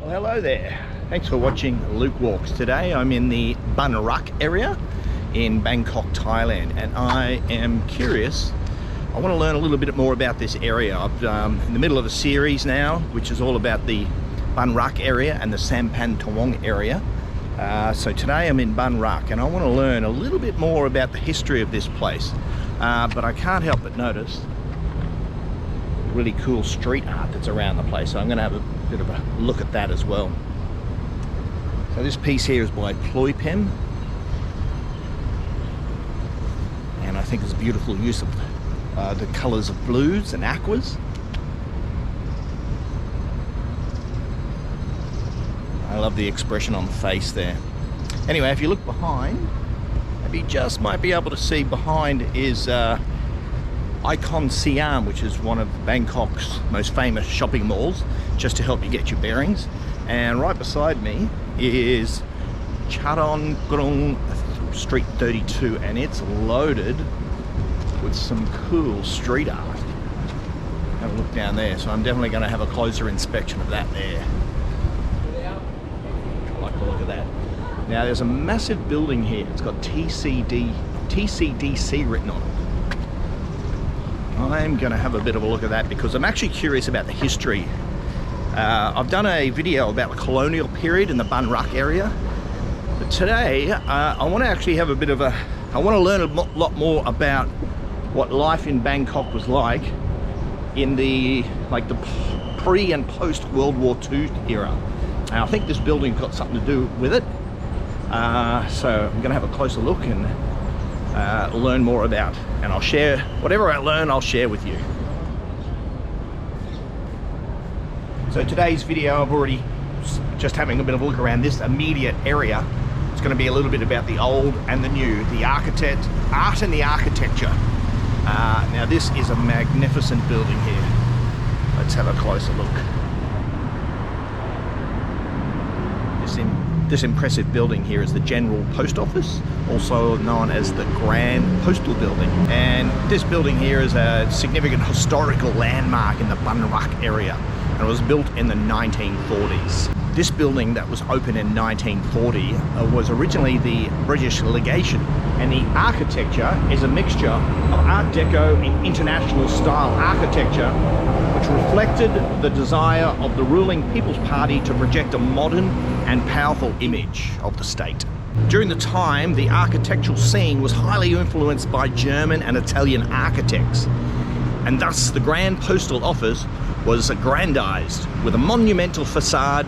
Well, hello there. Thanks for watching Luke Walks. Today I'm in the Ban Rak area in Bangkok, Thailand, and I am curious. I want to learn a little bit more about this area. I'm in the middle of a series now, which is all about the Ban Rak area and the Sampangtawong area. So today I'm in Ban Rak, and I want to learn a little bit more about the history of this place. But I can't help but notice really cool street art that's around the place. So I'm going to have a bit of a look at that as well. So this piece here is by Ploy Pen, and I think it's a beautiful use of the colours of blues and aquas. I love the expression on the face there. Anyway, if you look behind, you just might be able to see behind is Icon Siam, which is one of Bangkok's most famous shopping malls, just to help you get your bearings. And right beside me is Charoen Street 32, and it's loaded with some cool street art. Have a look down there, so I'm definitely going to have a closer inspection of that there. Like a look at that. Now there's a massive building here. It's got TCDC written on it. I'm going to have a bit of a look at that because I'm actually curious about the history. I've done a video about the colonial period in the Ban Rak area, but today I want to actually have a bit of a, I want to learn a lot more about what life in Bangkok was like in the pre and post World War II era. And I think this building's got something to do with it. So I'm going to have a closer look and learn more about, and I'll share whatever I learn, I'll share with you. So today's video, I've already just having a bit of a look around this immediate area. It's going to be a little bit about the old and the new, the art and the architecture. Now this is a magnificent building here. Let's have a closer look. This impressive building here is the General Post Office, also known as the Grand Postal Building. And this building here is a significant historical landmark in the Ban Rak area, and it was built in the 1940s. This building that was opened in 1940 was originally the British legation, and the architecture is a mixture of Art Deco and international style architecture, which reflected the desire of the ruling People's Party to project a modern and powerful image of the state. During the time, the architectural scene was highly influenced by German and Italian architects, and thus the Grand Postal Office was aggrandized with a monumental facade,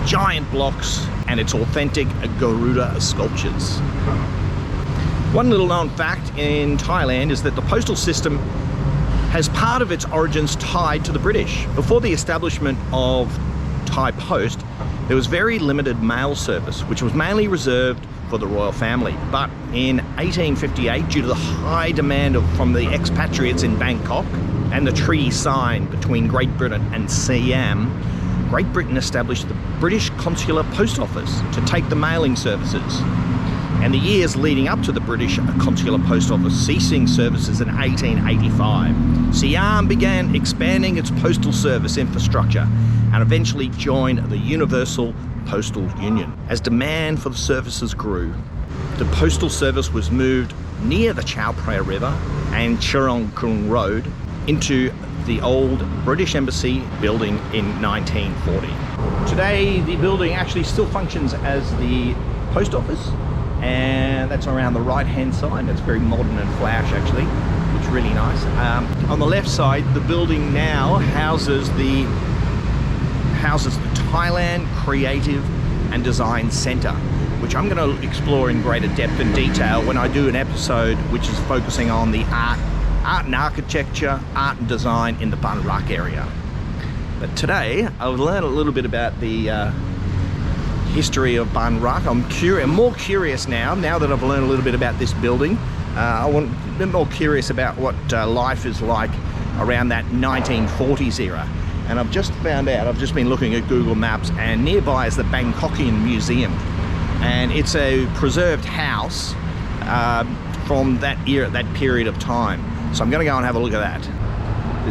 giant blocks, and its authentic Garuda sculptures. One little known fact in Thailand is that the postal system has part of its origins tied to the British. Before the establishment of Thai Post, there was very limited mail service, which was mainly reserved for the royal family. But in 1858, due to the high demand from the expatriates in Bangkok and the treaty signed between Great Britain and Siam, Great Britain established the British Consular Post Office to take the mailing services. And the years leading up to the British Consular Post Office ceasing services in 1885, Siam began expanding its postal service infrastructure and eventually joined the Universal Postal Union. As demand for the services grew, the postal service was moved near the Chao Phraya River and Chao Krung Road into the old British Embassy building in 1940. Today, the building actually still functions as the post office, and that's around the right-hand side. That's very modern and flash, actually. It's really nice. On the left side, the building now houses the Thailand Creative and Design Centre, which I'm going to explore in greater depth and detail when I do an episode which is focusing on the art and architecture, art and design in the Ban Rak area. But today, I'll learn a little bit about the history of Ban Rak. I'm more curious now that I've learned a little bit about this building. I want a bit more curious about what life is like around that 1940s era. And I've just found out, I've just been looking at Google Maps, and nearby is the Bangkokian Museum. And it's a preserved house from that era, that period of time. So I'm going to go and have a look at that.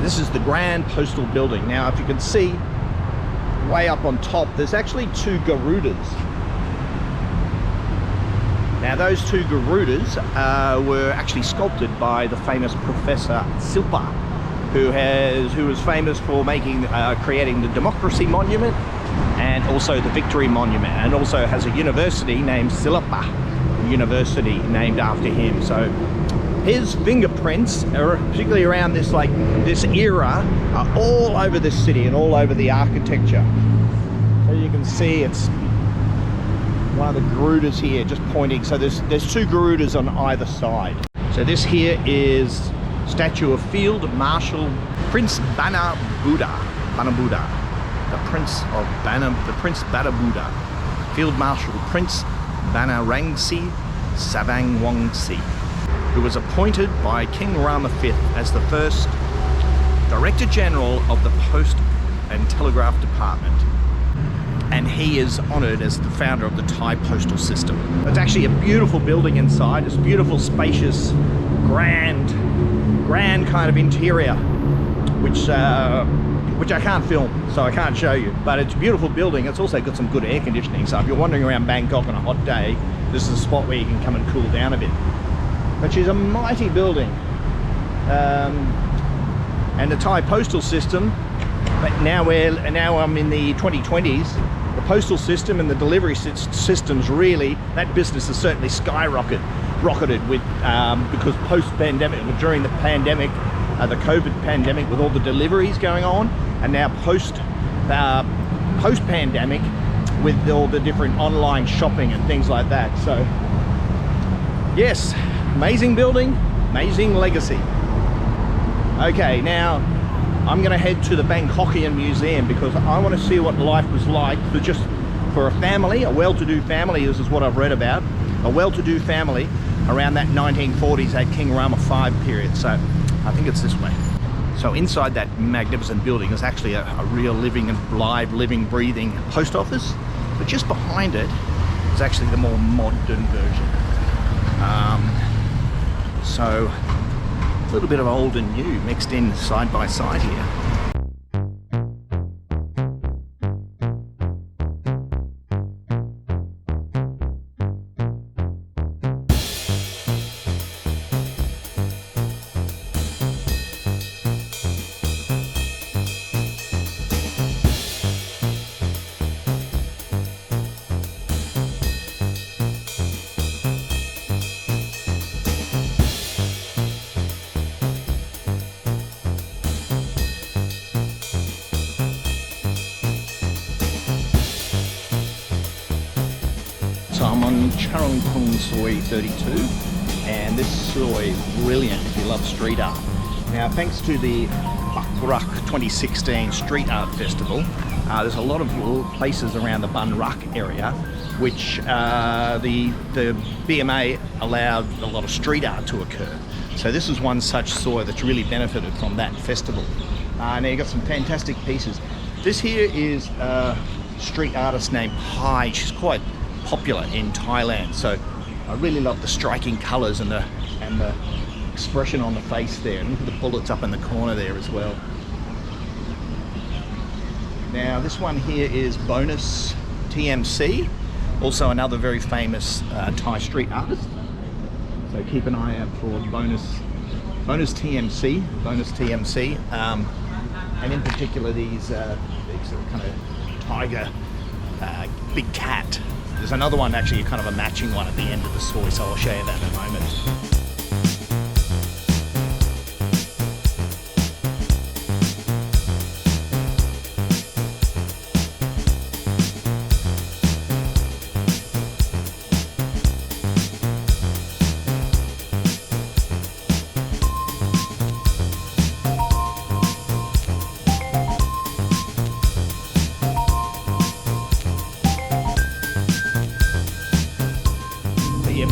This is the Grand Postal Building. Now, if you can see, way up on top, there's actually two Garudas. Now those two Garudas were actually sculpted by the famous Professor Silpa, who was famous for creating the Democracy Monument and also the Victory Monument, and also has a university named Silapa University named after him. So his fingerprints, particularly around this era, are all over this city and all over the architecture. So you can see it's one of the Garudas here just pointing. So there's two Garudas on either side. So this here is statue of Field Marshal Prince Bana Buddha, the Prince Bana Buddha, Field Marshal Prince Banarangsi Sabangwangsi, who was appointed by King Rama V as the first Director General of the Post and Telegraph Department. And he is honoured as the founder of the Thai postal system. It's actually a beautiful building inside. It's beautiful, spacious, grand kind of interior, which I can't film, so I can't show you. But it's a beautiful building. It's also got some good air conditioning. So if you're wandering around Bangkok on a hot day, this is a spot where you can come and cool down a bit. But she's a mighty building. And the Thai postal system, but now I'm in the 2020s, the postal system and the delivery systems, really, that business has certainly rocketed with because post-pandemic, during the pandemic, the COVID pandemic, with all the deliveries going on, and now post-pandemic with all the different online shopping and things like that. So yes, amazing building, amazing legacy. Okay, now I'm going to head to the Bangkokian Museum because I want to see what life was like for a family, a well-to-do family. This is what I've read about, a well-to-do family around that 1940s, that King Rama V period. So I think it's this way. So inside that magnificent building is actually a real living, breathing post office, but just behind it is actually the more modern version. So a little bit of old and new mixed in side by side here. So I'm on Charoen Soy 32, and this soy is brilliant if you love street art. Now, thanks to the RAK 2016 Street Art Festival, there's a lot of little places around the Bar Artspace area which the BMA allowed a lot of street art to occur. So this is one such soy that's really benefited from that festival. Now you've got some fantastic pieces. This here is a street artist named Pai. She's quite popular in Thailand, so I really love the striking colours and the expression on the face there. And look at the bullets up in the corner there as well. Now this one here is Bonus TMC, also another very famous Thai street artist. So keep an eye out for Bonus TMC, and in particular these sort of kind of tiger, big cat. There's another one, actually, kind of a matching one at the end of the soy, so I'll show you that in a moment.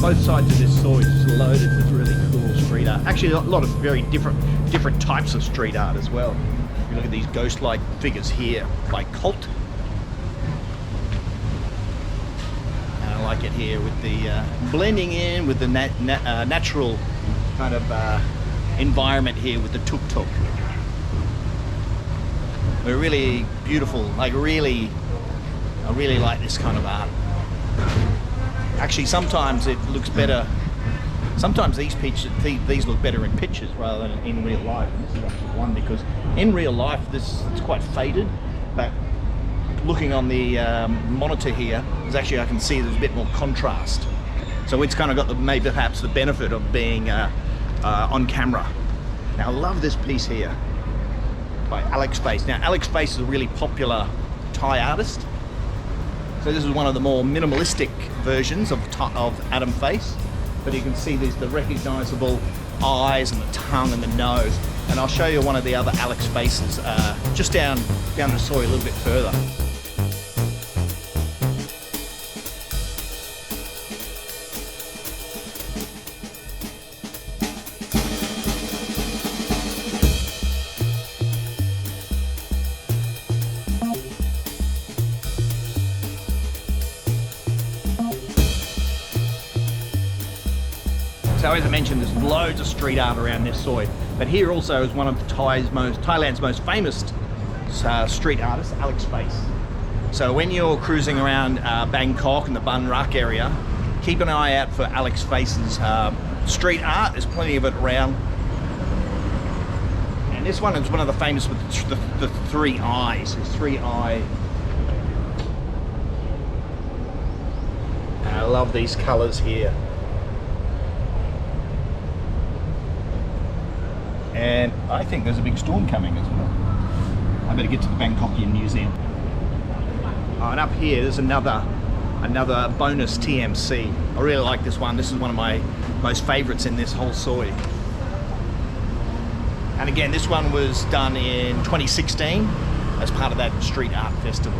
Both sides of this soy is loaded with really cool street art. Actually, a lot of very different types of street art as well. You look at these ghost-like figures here by Cult. And I like it here with the blending in with the natural kind of environment here with the tuk-tuk. They're really beautiful. Like I really like this kind of art. Actually, sometimes it looks better. Sometimes these look better in pictures rather than in real life. And this is actually one because in real life it's quite faded, but looking on the monitor here, I can see there's a bit more contrast. So it's kind of got maybe perhaps the benefit of being on camera. Now I love this piece here by RAK. Now RAK is a really popular Thai artist. So this is one of the more minimalistic versions of Adam face. But you can see there's the recognizable eyes and the tongue and the nose. And I'll show you one of the other RAK faces just down the soil a little bit further. So as I mentioned, there's loads of street art around this soil, but here also is one of Thailand's most famous street artists, RAK. So when you're cruising around Bangkok and the Bang RAK area, keep an eye out for RAK's street art. There's plenty of it around. And this one is one of the famous with the three eyes. There's 3 eye. I love these colors here. And I think there's a big storm coming as well. I better get to the Bangkokian Museum. Oh, and up here there's another bonus TMC. I really like this one. This is one of my most favorites in this whole soy. And again, this one was done in 2016 as part of that street art festival.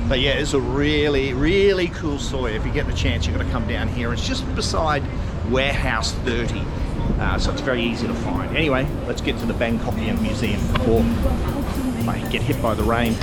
But yeah, it's a really, really cool soy. If you get the chance, you've got to come down here. It's just beside Warehouse 30, so it's very easy to find. Anyway, let's get to the Bangkokian Museum before I get hit by the rain.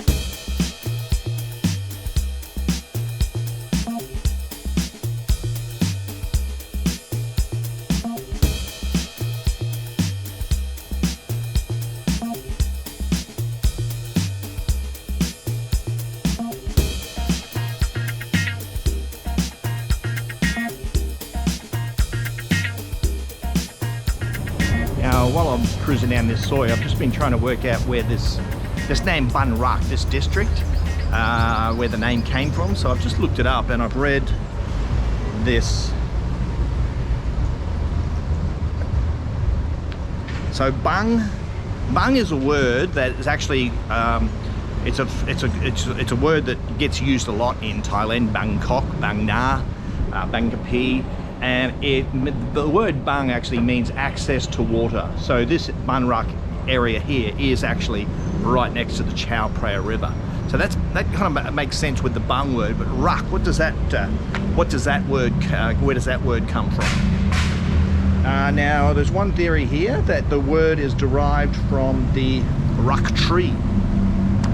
While I'm cruising down this soy, I've just been trying to work out where this name Bang RAK, this district, where the name came from. So I've just looked it up and I've read this. So Bang is a word that is actually it's a word that gets used a lot in Thailand. Bangkok, Bang Na, Bangkokian. And the word Bang actually means access to water. So this Bang RAK area here is actually right next to the Chao Phraya River. So that kind of makes sense with the Bang word. But RAK, where does that word come from? Now there's one theory here that the word is derived from the RAK tree.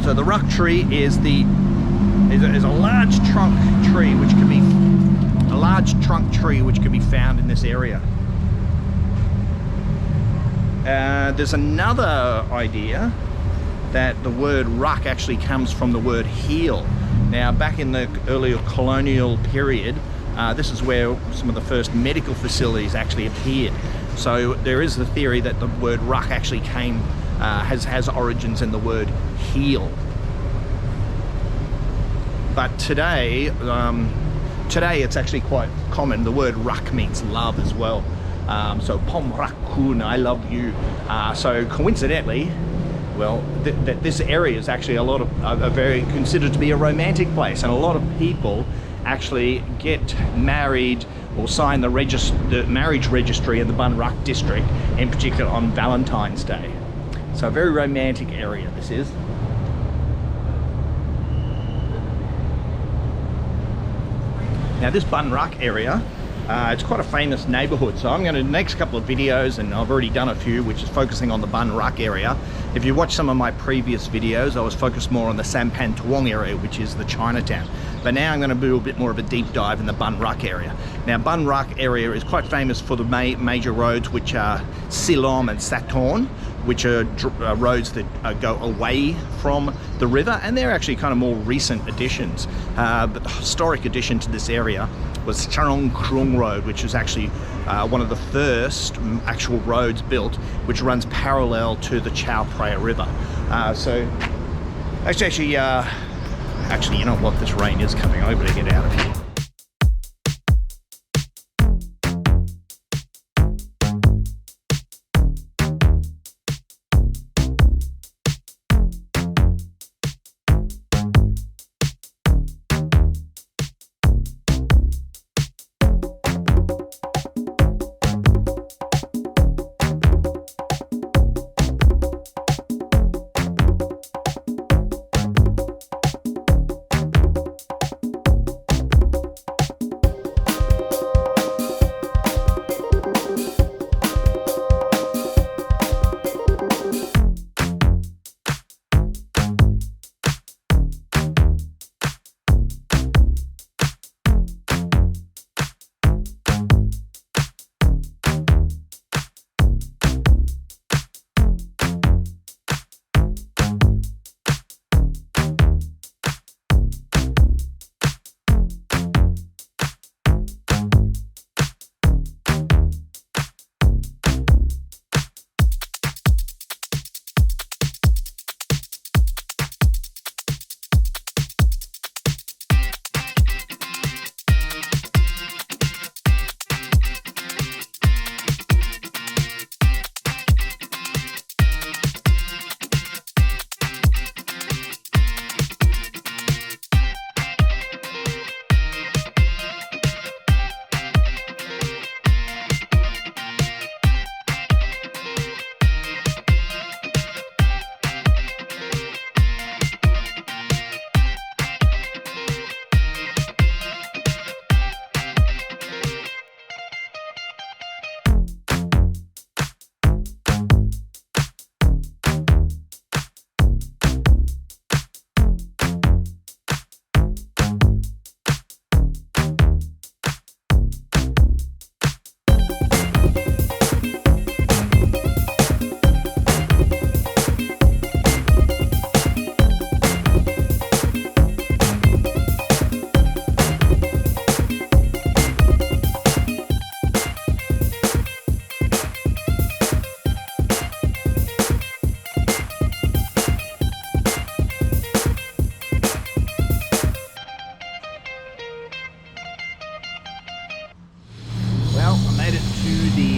So the RAK tree is a large trunk tree which can be found in this area. There's another idea that the word RAK actually comes from the word heel. Now, back in the earlier colonial period, this is where some of the first medical facilities actually appeared. So there is the theory that the word RAK actually has origins in the word heel. But today it's actually quite common. The word RAK means love as well. So Pom Rak Kun, I love you. So coincidentally, well, this area is actually very considered to be a romantic place, and a lot of people actually get married or sign the marriage registry in the Bang RAK district, in particular on Valentine's Day. So a very romantic area this is. Now this Bang RAK area, it's quite a famous neighborhood, so I'm going to, next couple of videos, and I've already done a few, which is focusing on the Bang RAK area. If you watch some of my previous videos, I was focused more on the Sampangtawong area, which is the Chinatown. But now I'm going to do a bit more of a deep dive in the Bang RAK area. Now Bang RAK area is quite famous for the major roads, which are Si Lom and Sathon, which are roads that go away from the river, and they're actually kind of more recent additions. But the historic addition to this area was Chao Krung Road, which was actually one of the first actual roads built, which runs parallel to the Chao Phraya River. So actually, you know what? This rain is coming. I better get out of here.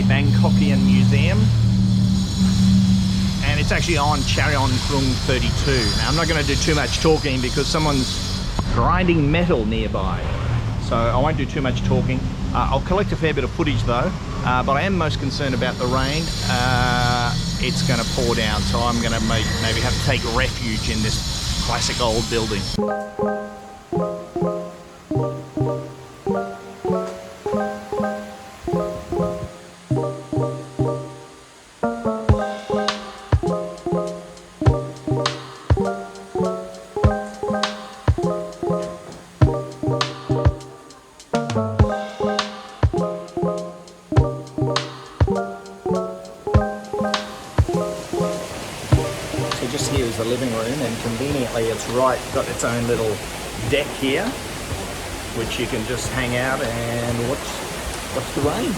Bangkokian Museum, and it's actually on Charoen Krung 32. Now I'm not going to do too much talking because someone's grinding metal nearby, so I won't do too much talking. I'll collect a fair bit of footage though, but I am most concerned about the rain. It's going to pour down, so I'm going to maybe have to take refuge in this classic old building. Just here is the living room, and conveniently it's got its own little deck here, which you can just hang out and watch the rain.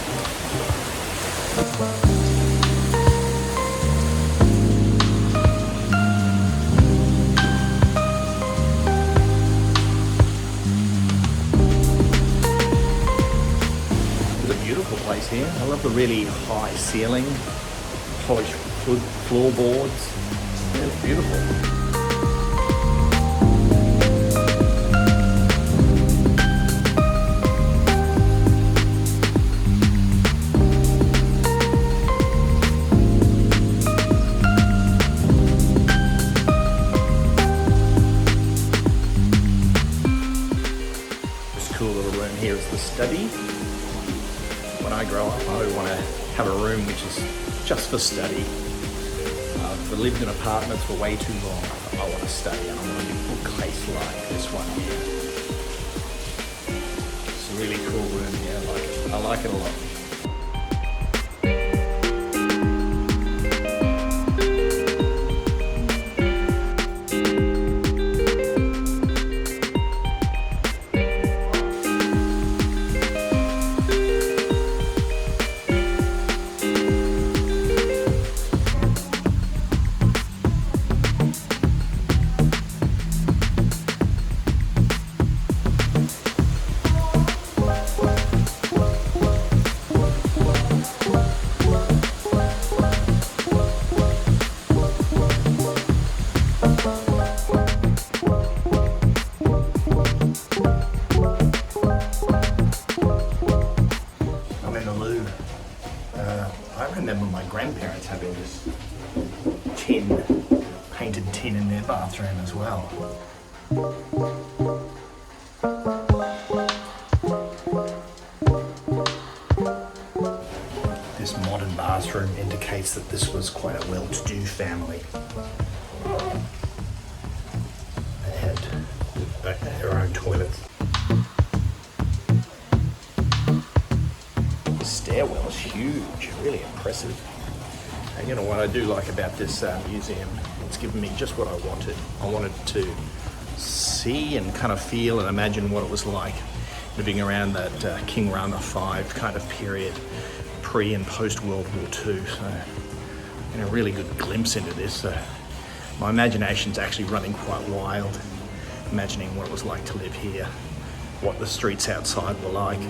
It's a beautiful place here. I love the really high ceiling, polished floorboards. It's beautiful. This cool little room here is the study. When I grow up, I want to have a room which is just for study. I've lived in apartments for way too long. I want to study, and I want a big bookcase like this one here. It's a really cool room here. I like it. I like it a lot. bathroom as well. This modern bathroom indicates that this was quite a well-to-do family. They had their own toilets. The stairwell is huge, really impressive. And you know what I do like about this museum? It's given me just what I wanted. I wanted to see and kind of feel and imagine what it was like living around that King Rama V kind of period, pre and post World War II. So, a really good glimpse into this. My imagination's actually running quite wild, imagining what it was like to live here, what the streets outside were like.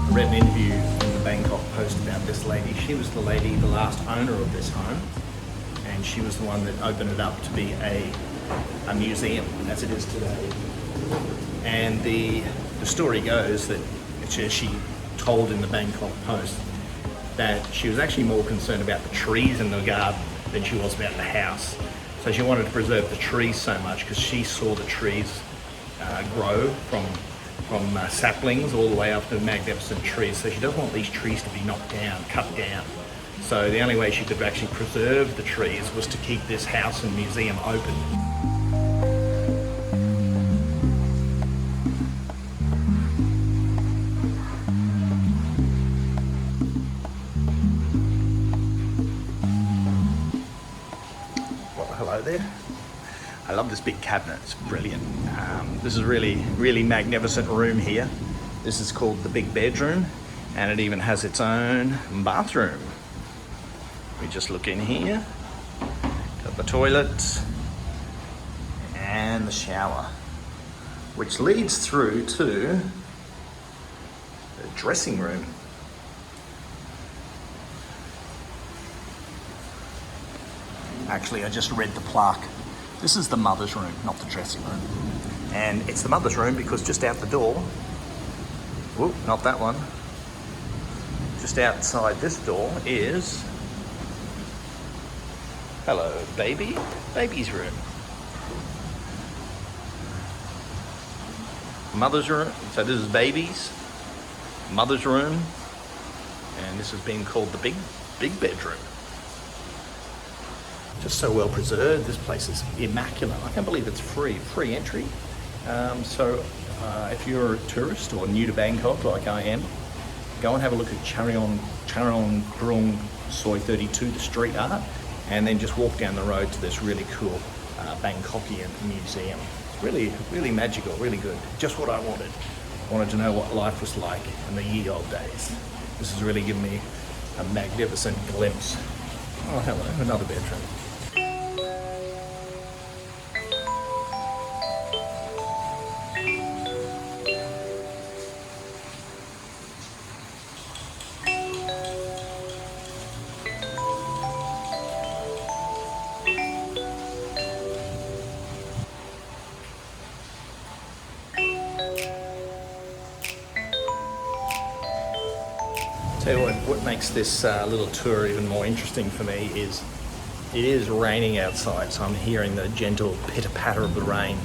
I read an interview in the Bangkok Post about this lady. She was the lady, the last owner of this home, and she was the one that opened it up to be a museum as it is today. And the story goes that she told in the Bangkok Post that she was actually more concerned about the trees in the garden than she was about the house. So she wanted to preserve the trees so much because she saw the trees grow from saplings all the way up to magnificent trees. So she doesn't want these trees to be knocked down, cut down. So the only way she could actually preserve the trees was to keep this house and museum open. Well, hello there. I love this big cabinet, it's brilliant. This is really magnificent room here. This is called the big bedroom, and it even has its own bathroom. We just look in here, got the toilet and the shower, which leads through to the dressing room. Actually, I just read the plaque. This is the mother's room, not the dressing room. And it's the mother's room because just out the door, whoop, not that one, just outside this door is, hello baby, baby's room. Mother's room, so this is baby's, mother's room, and this has been called the big bedroom. Just so well preserved. This place is immaculate. I can't believe it's free entry. If you're a tourist or new to Bangkok like I am, go and have a look at Charoen Krung Kasem 32, the street art, and then just walk down the road to this really cool Bangkokian Museum. It's really magical, really good. Just what I wanted. I wanted to know what life was like in the ye old days. This has really given me a magnificent glimpse. Oh, hello, another bedroom. Tell you what makes this little tour even more interesting for me is it is raining outside, so I'm hearing the gentle pitter-patter of the rain,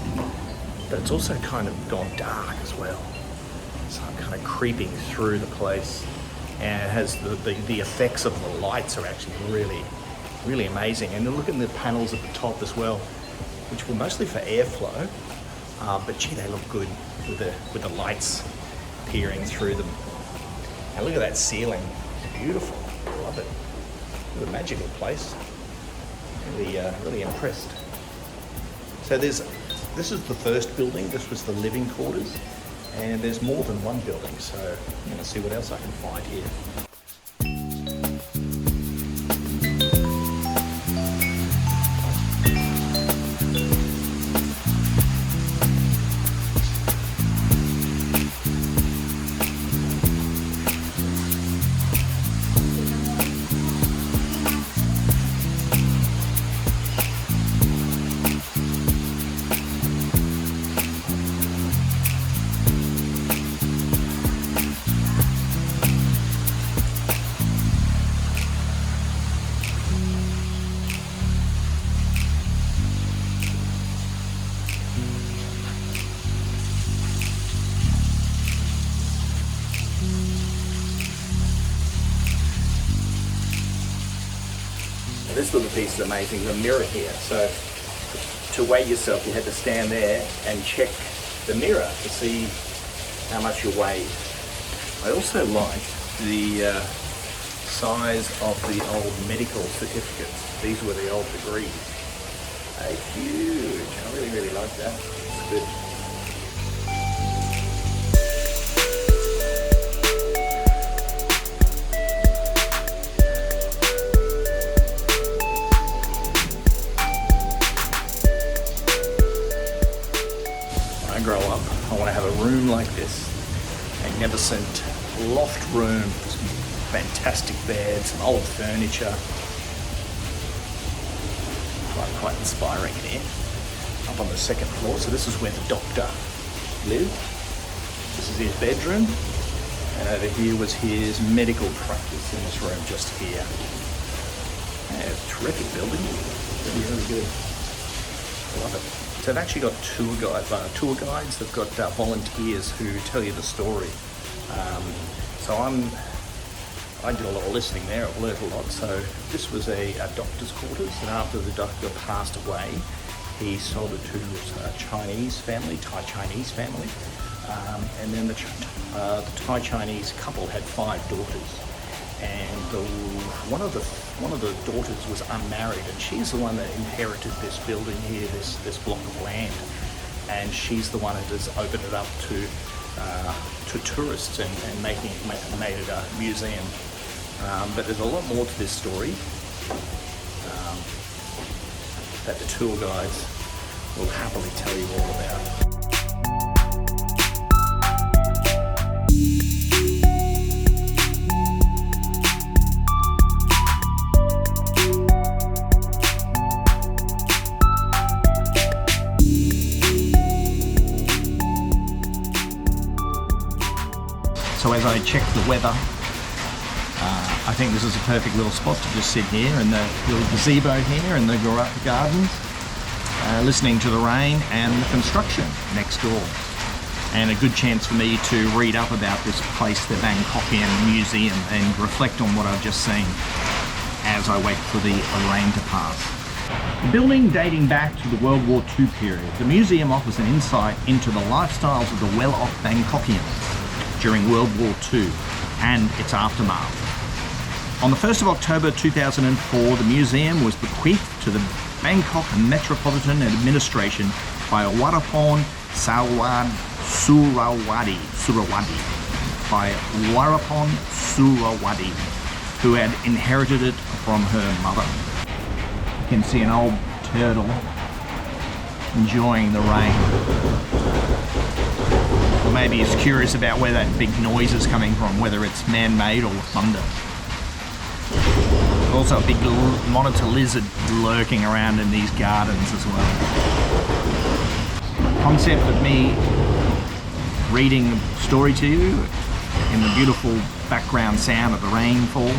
but it's also kind of gone dark as well. So I'm kind of creeping through the place, and it has the effects of the lights are actually really amazing. And look at the panels at the top as well, which were mostly for airflow, but gee, they look good with the lights peering through them. And look at that ceiling, it's beautiful, I love it. What a magical place. Really impressed. So this is the first building, this was the living quarters, and there's more than one building, so I'm going to see what else I can find here. This little piece is amazing, the mirror here. So to weigh yourself, you had to stand there and check the mirror to see how much you weighed. I also like the size of the old medical certificates. These were the old degrees. They're huge. I really, really like that. It's good. When I grow up, I want to have a room like this. Magnificent loft room, some fantastic beds, some old furniture. Quite inspiring here. Up on the second floor, so this is where the doctor lived. This is his bedroom, and over here was his medical practice in this room just here. Yeah, terrific building, really, really good. I love it. So they've actually got tour guides. They've got volunteers who tell you the story. So I did a lot of listening there. I learned a lot. So this was a doctor's quarters, and after the doctor passed away, he sold it to a Chinese family, Thai Chinese family, and then the Thai Chinese couple had 5 daughters, and one of the daughters was unmarried, and she's the one that inherited this building here, this block of land, and she's the one that has opened it up to tourists and made it a museum. But there's a lot more to this story that the tour guides will happily tell you all about. So as I check the weather, I think this is a perfect little spot to just sit here in the little gazebo here in the gardens, listening to the rain and the construction next door. And a good chance for me to read up about this place, the Bangkokian Museum, and reflect on what I've just seen as I wait for the rain to pass. A building dating back to the World War II period, the museum offers an insight into the lifestyles of the well-off Bangkokians during World War II and its aftermath. On the 1st of October 2004, the museum was bequeathed to the Bangkok Metropolitan Administration by Warapon Surawadi, by Warapon Surawadi, who had inherited it from her mother. You can see an old turtle enjoying the rain. Or maybe he's curious about where that big noise is coming from, whether it's man-made or thunder. Also a big monitor lizard lurking around in these gardens as well. The concept of me reading a story to you in the beautiful background sound of the rainfall,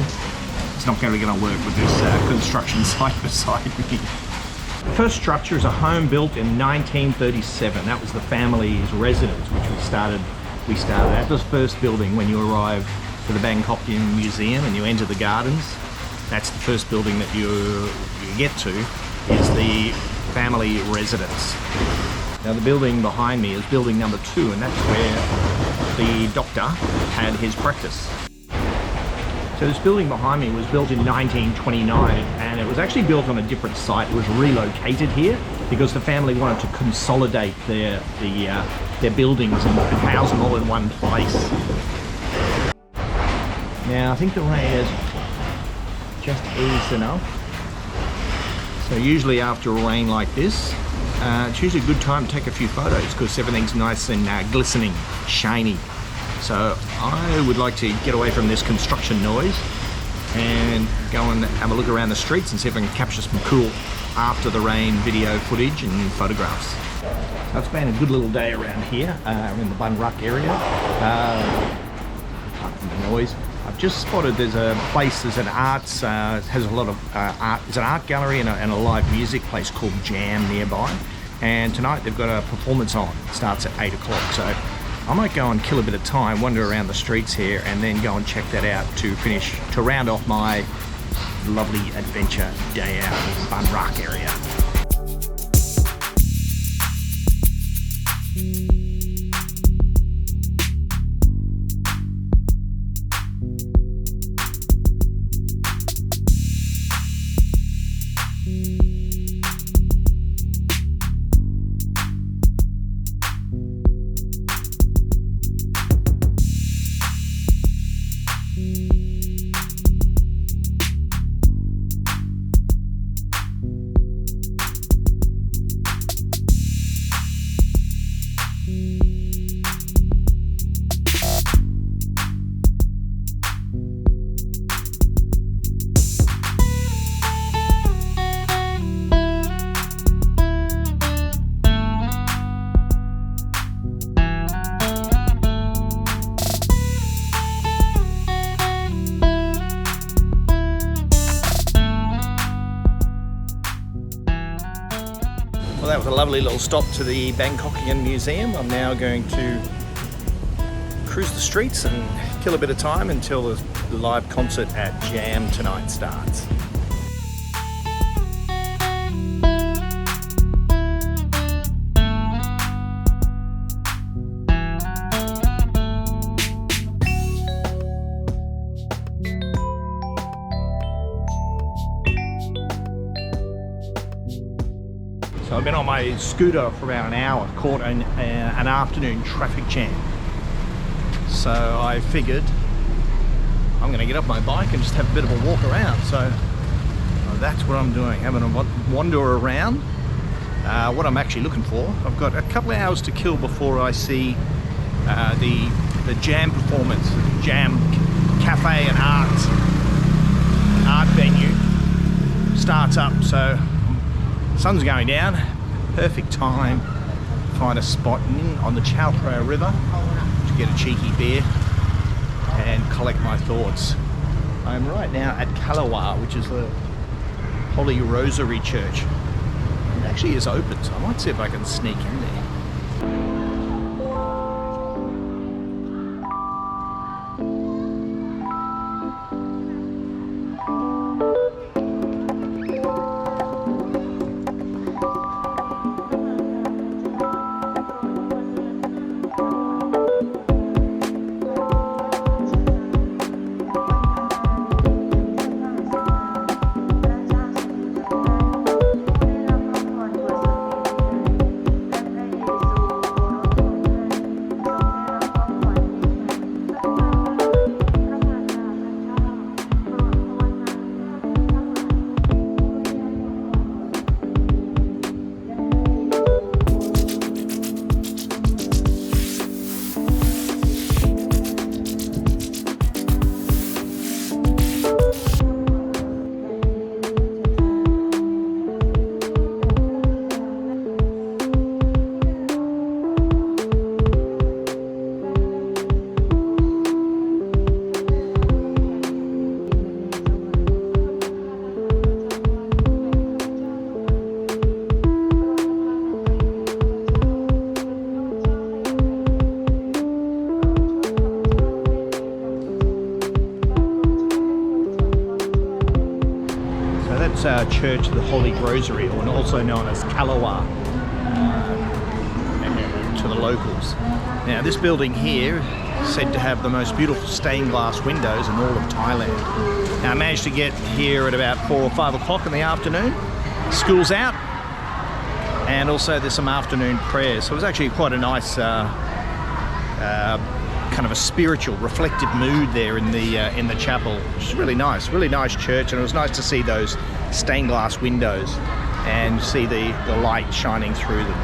it's not going to work with this construction site beside me. The first structure is a home built in 1937. That was the family's residence, which we started at. This first building when you arrive to the Bangkokian Museum and you enter the gardens. That's the first building that you get to, is the family residence. Now the building behind me is building number 2, and that's where the doctor had his practice. So this building behind me was built in 1929, and it was actually built on a different site. It was relocated here because the family wanted to consolidate their buildings and house them all in one place. Now I think the rain has just eased enough. So usually after a rain like this, it's usually a good time to take a few photos because everything's nice and glistening, shiny. So I would like to get away from this construction noise and go and have a look around the streets and see if I can capture some cool after the rain video footage and photographs. So it's been a good little day around here in the Bang RAK area. Apart from the noise, I've just spotted there's a place, there's an arts, has a lot of art, there's an art gallery and a live music place called Jam nearby. And tonight they've got a performance on, it starts at 8 o'clock. So I might go and kill a bit of time, wander around the streets here and then go and check that out to round off my lovely adventure day out in the Bang Rak area. Well, that was a lovely little stop to the Bangkokian Museum. I'm now going to cruise the streets and kill a bit of time until the live concert at Jam tonight starts. So I've been on my scooter for about an hour, caught an afternoon traffic jam. So I figured I'm going to get off my bike and just have a bit of a walk around. So that's what I'm doing, having a wander around. What I'm actually looking for, I've got a couple of hours to kill before I see the jam performance, jam cafe and art venue starts up. So sun's going down, perfect time to find a spot on the Chao Phraya River to get a cheeky beer and collect my thoughts. I'm right now at Kalawar, which is the Holy Rosary Church. It actually is open, so I might see if I can sneak in there. Church of the Holy Rosary, or also known as Kalawar to the locals. Now this building here is said to have the most beautiful stained glass windows in all of Thailand. Now I managed to get here at about 4 or 5 o'clock in the afternoon. School's out, and also there's some afternoon prayers, so it was actually quite a nice kind of a spiritual, reflective mood there in the chapel, which is really nice church, and it was nice to see those stained glass windows and see the light shining through them.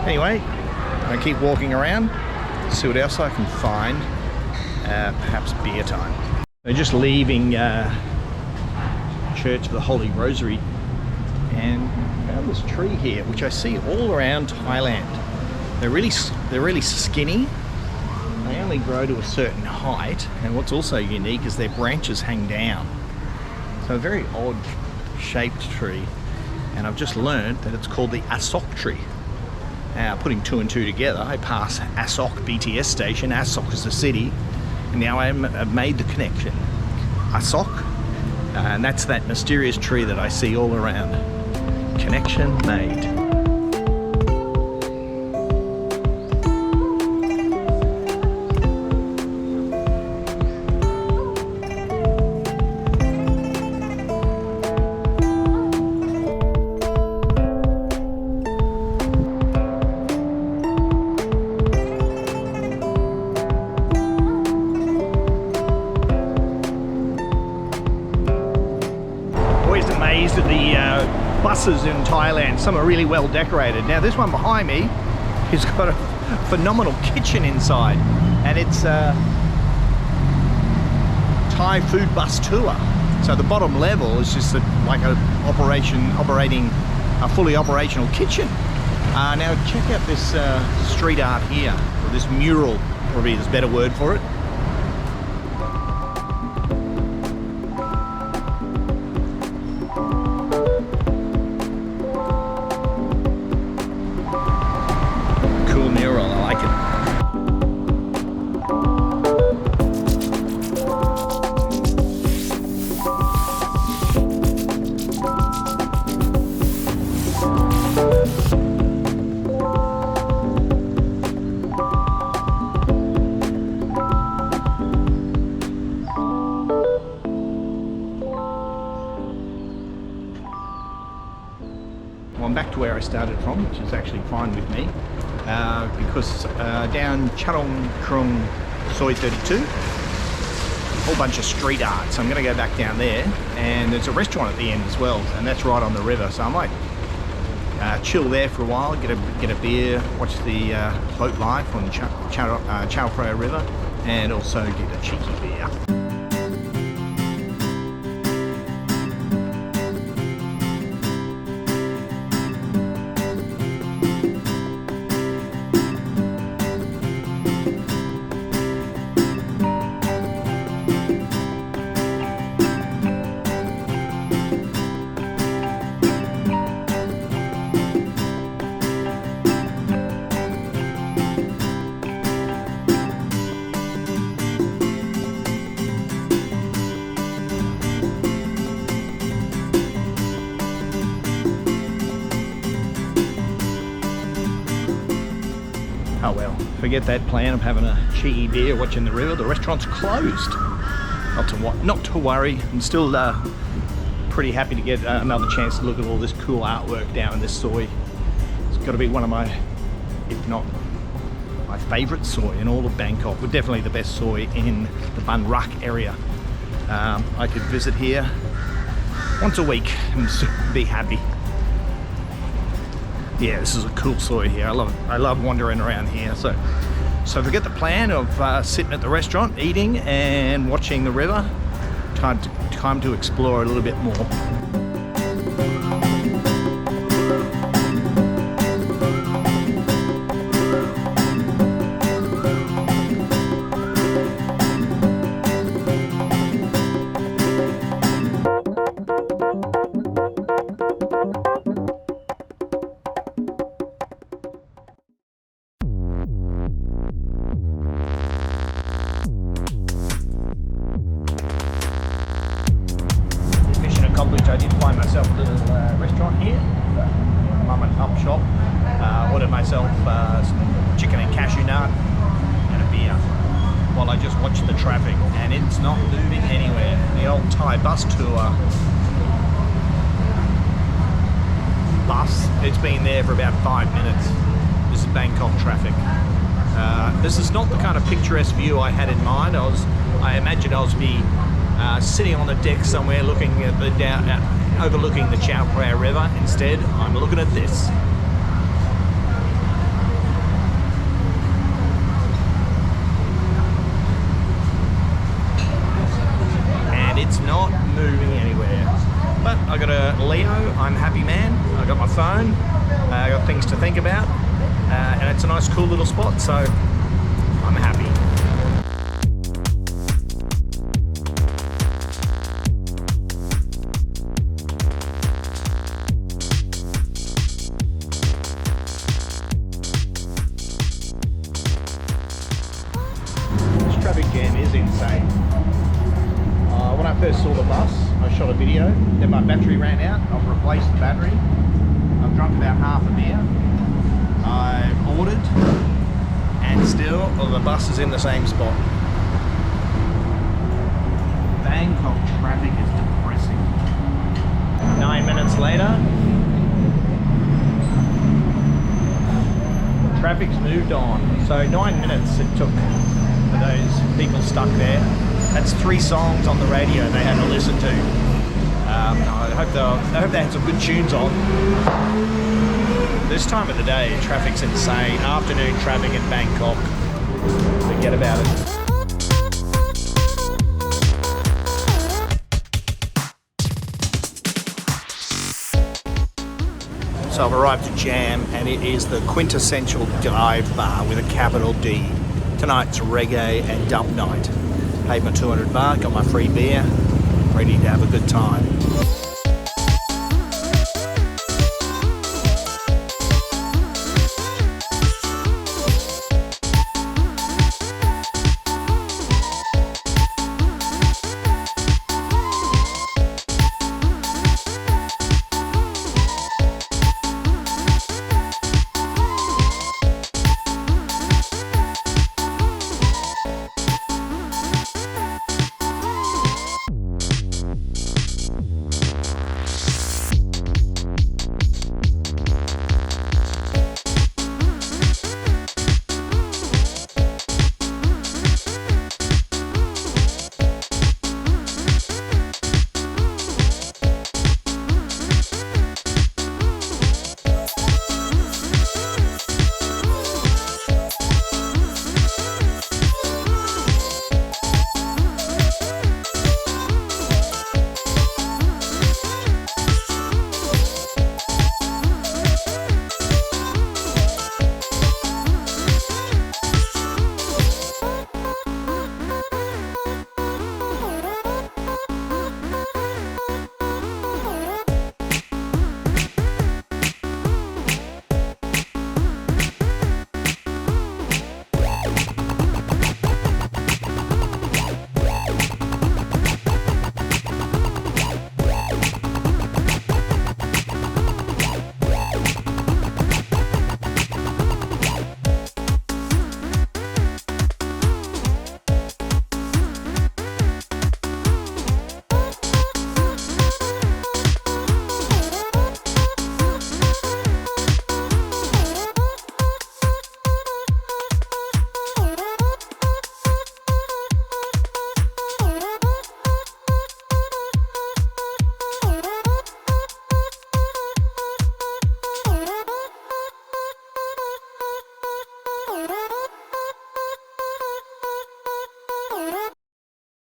Anyway, I keep walking around, see what else I can find, perhaps beer time. We're just leaving Church of the Holy Rosary and found this tree here, which I see all around Thailand. They're really skinny. They only grow to a certain height, and what's also unique is their branches hang down. So a very odd shaped tree, and I've just learned that it's called the Asok tree. Now, putting 2 and 2 together, I pass Asok BTS station. Asok is the city, and now I've made the connection. Asok And that's that mysterious tree that I see all around. Connection made. Amazed at the buses in Thailand. Some are really well decorated. Now this one behind me has got a phenomenal kitchen inside, and it's a Thai food bus tour. So the bottom level is just like a operating a fully operational kitchen. Now check out this street art here, or this mural, probably there's a better word for it. Well, I'm back to where I started from, which is actually fine with me, because down Chao Phraya River, 32, a whole bunch of street art, so I'm going to go back down there, and there's a restaurant at the end as well, and that's right on the river, so I might chill there for a while, get a beer, watch the boat life on Chao Phraya River, and also get a cheeky beer. Oh well, forget that plan of having a cheeky beer watching the river. The restaurant's closed. Not to worry. I'm still pretty happy to get another chance to look at all this cool artwork down in this soi. It's got to be one of my, if not my favourite soi in all of Bangkok, but definitely the best soi in the Bang Rak area. I could visit here once a week and be happy. Yeah, this is a cool soi here. I love wandering around here. So forget the plan of sitting at the restaurant, eating and watching the river. Time to explore a little bit more. I did find myself a little restaurant here, mum and pop shop. Ordered myself some chicken and cashew nut and a beer while I just watched the traffic, and it's not moving anywhere. The old Thai bus tour bus, it's been there for about 5 minutes. This is Bangkok traffic. This is not the kind of picturesque view I had in mind. I imagined I was sitting on the deck somewhere looking at overlooking the Chao Phraya River. Instead, I'm looking at this. And it's not moving anywhere. But I got a Leo, I'm happy man. I got my phone, I got things to think about, and it's a nice cool little spot, so I'm happy. Traffic jam is insane. When I first saw the bus, I shot a video, then my battery ran out. I've replaced the battery. I've drunk about half a beer. I've ordered, and still the bus is in the same spot. Bangkok traffic is depressing. 9 minutes later, traffic's moved on. So 9 minutes it took for those people stuck there. That's 3 songs on the radio they had to listen to. I hope they had some good tunes on. This time of the day, traffic's insane. Afternoon traffic in Bangkok. Forget about it. So I've arrived at Jam, and it is the quintessential dive bar with a capital D. Tonight's reggae and dump night. Paid my 200 baht, got my free beer, ready to have a good time.